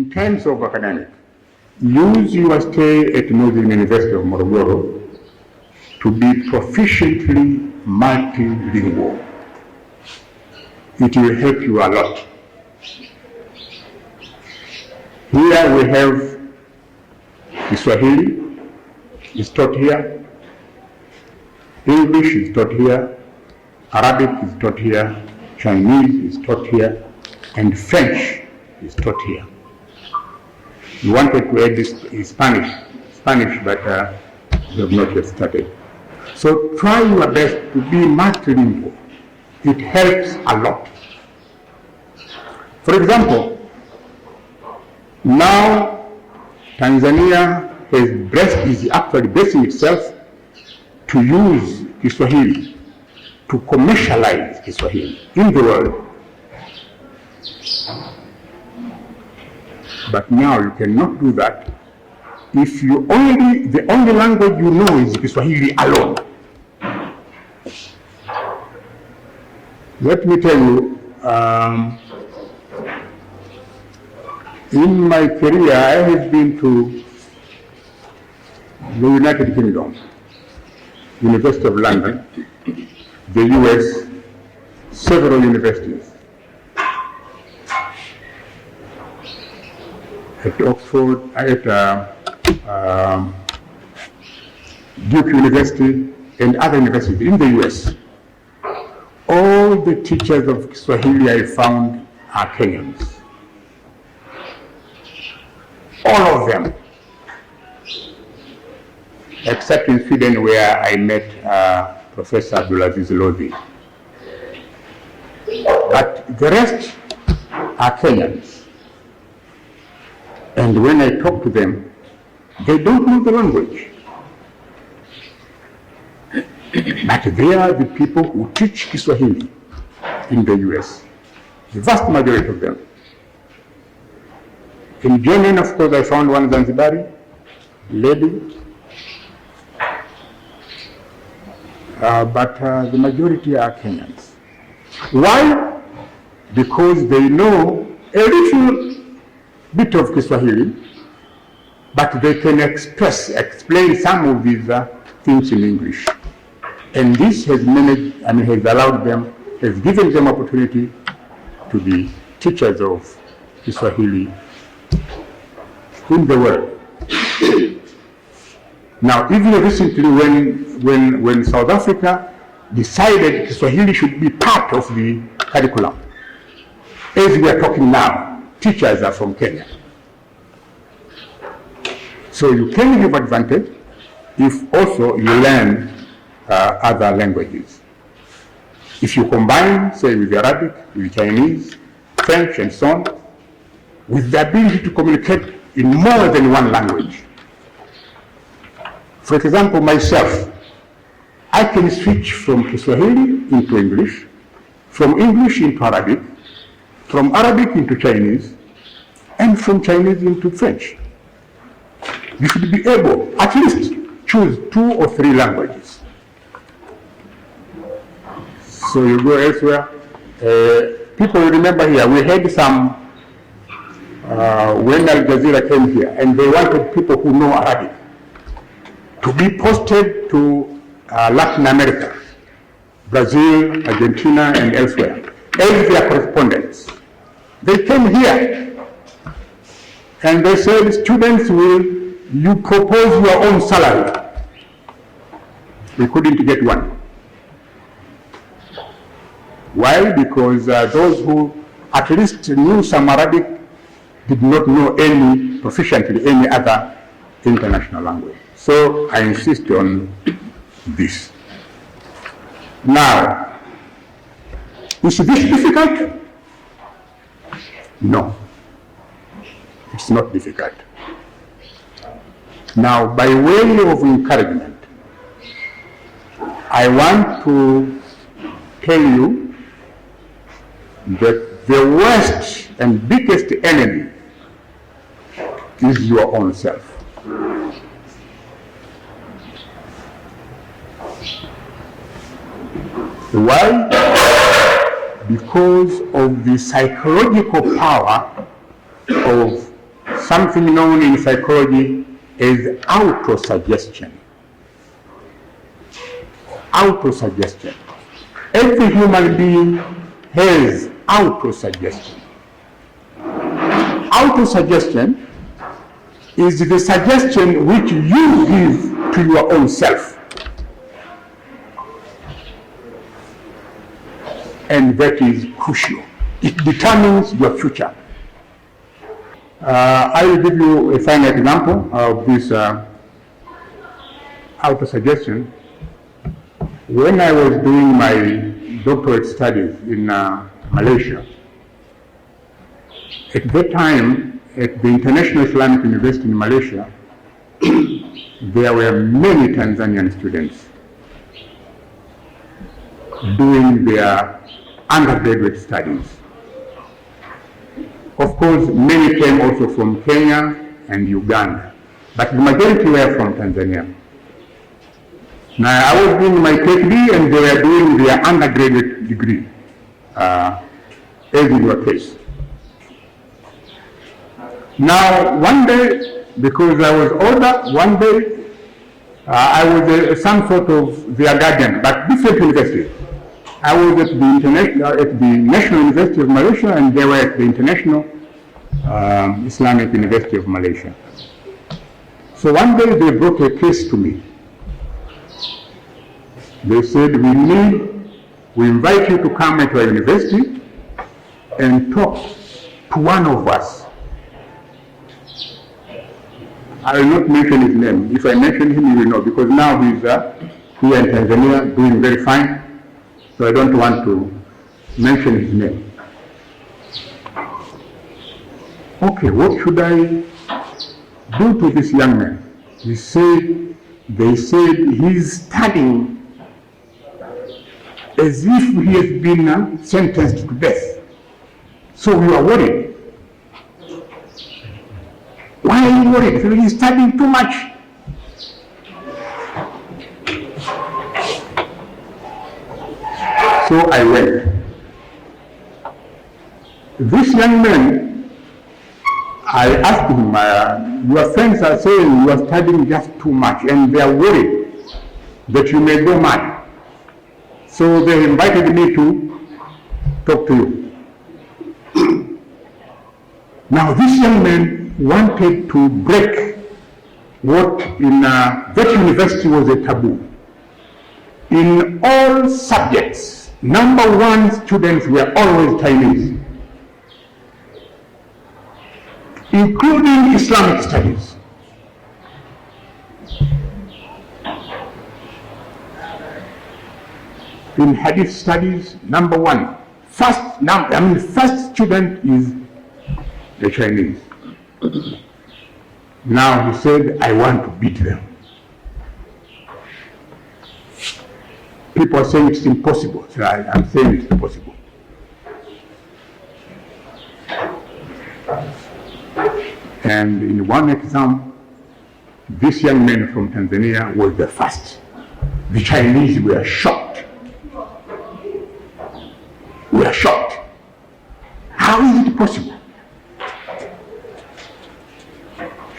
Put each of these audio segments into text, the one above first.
in terms of academic, use your stay at Northern University of Morogoro to be proficiently multilingual. It will help you a lot. Here we have Kiswahili is taught here, English is taught here, Arabic is taught here, Chinese is taught here, and French is taught here. We wanted to add this in Spanish, but we have not yet started. So try your best to be multilingual. It helps a lot. For example, now Tanzania is actually bracing itself to use Kiswahili, to commercialize Kiswahili in the world. But now you cannot do that if the only language you know is Kiswahili alone. Let me tell you, in my career, I have been to the United Kingdom, University of London, the US, several universities. At Oxford, at Duke University, and other universities in the US. All the teachers of Kiswahili I found are Kenyans. All of them. Except in Sweden, where I met Professor Abdulaziz Lodhi. But the rest are Kenyans. And when I talk to them, they don't know the language. But they are the people who teach Kiswahili in the US. The vast majority of them. In Kenyan, of course, I found one Zanzibari lady. But the majority are Kenyans. Why? Because they know a little bit of Kiswahili, but they can explain some of these things in English. And this has allowed them, has given them opportunity to be teachers of Kiswahili in the world. Now, even recently when South Africa decided Kiswahili should be part of the curriculum, as we are talking now, teachers are from Kenya. So you can have advantage if also you learn other languages. If you combine, say, with Arabic, with Chinese, French, and so on, with the ability to communicate in more than one language. For example, myself, I can switch from Kiswahili into English, from English into Arabic, from Arabic into Chinese, and from Chinese into French. You should be able, at least, choose 2 or 3 languages. So you go elsewhere. People remember here, we had some, when Al Jazeera came here, and they wanted people who know Arabic to be posted to Latin America, Brazil, Argentina, and elsewhere, as their correspondents. They came here, and they said, students, you propose your own salary. We couldn't get one. Why? Because those who at least knew some Arabic did not know proficiently any other international language. So I insist on this. Now, is this difficult? No, it's not difficult. Now, by way of encouragement, I want to tell you that the worst and biggest enemy is your own self. Why? Because of the psychological power of something known in psychology as autosuggestion. Autosuggestion. Every human being has autosuggestion. Autosuggestion is the suggestion which you give to your own self. And that is crucial. It determines your future. I will give you a final example of this autosuggestion. When I was doing my doctorate studies in Malaysia, at that time, at the International Islamic University in Malaysia, there were many Tanzanian students doing their undergraduate studies. Of course, many came also from Kenya and Uganda, but the majority were from Tanzania. Now, I was doing my PhD and they were doing their undergraduate degree, as in your case. Now, one day, because I was older, one day I was some sort of their guardian, but different university. I was at the National University of Malaysia, and they were at the International Islamic University of Malaysia. So one day they brought a case to me. They said, we invite you to come at our university and talk to one of us. I will not mention his name. If I mention him, you will know, because now he's here in Tanzania doing very fine. So I don't want to mention his name. Okay, what should I do to this young man? They said he's studying as if he has been sentenced to death. So we are worried. Why are you worried? He's studying too much. So I went. This young man, I asked him, your friends are saying you are studying just too much and they are worried that you may go mad. So they invited me to talk to you. Now this young man wanted to break what in that university was a taboo. In all subjects, #1 students were always Chinese, including Islamic studies. In Hadith studies, #1, first student is the Chinese. Now he said, I want to beat them. People are saying it's impossible. So I'm saying it's possible. And in one exam, this young man from Tanzania was the first. The Chinese were shocked. We are shocked. How is it possible?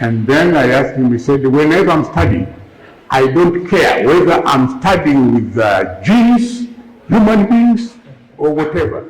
And then I asked him, he said, whenever I'm studying, I don't care whether I'm studying with genes, human beings, or whatever.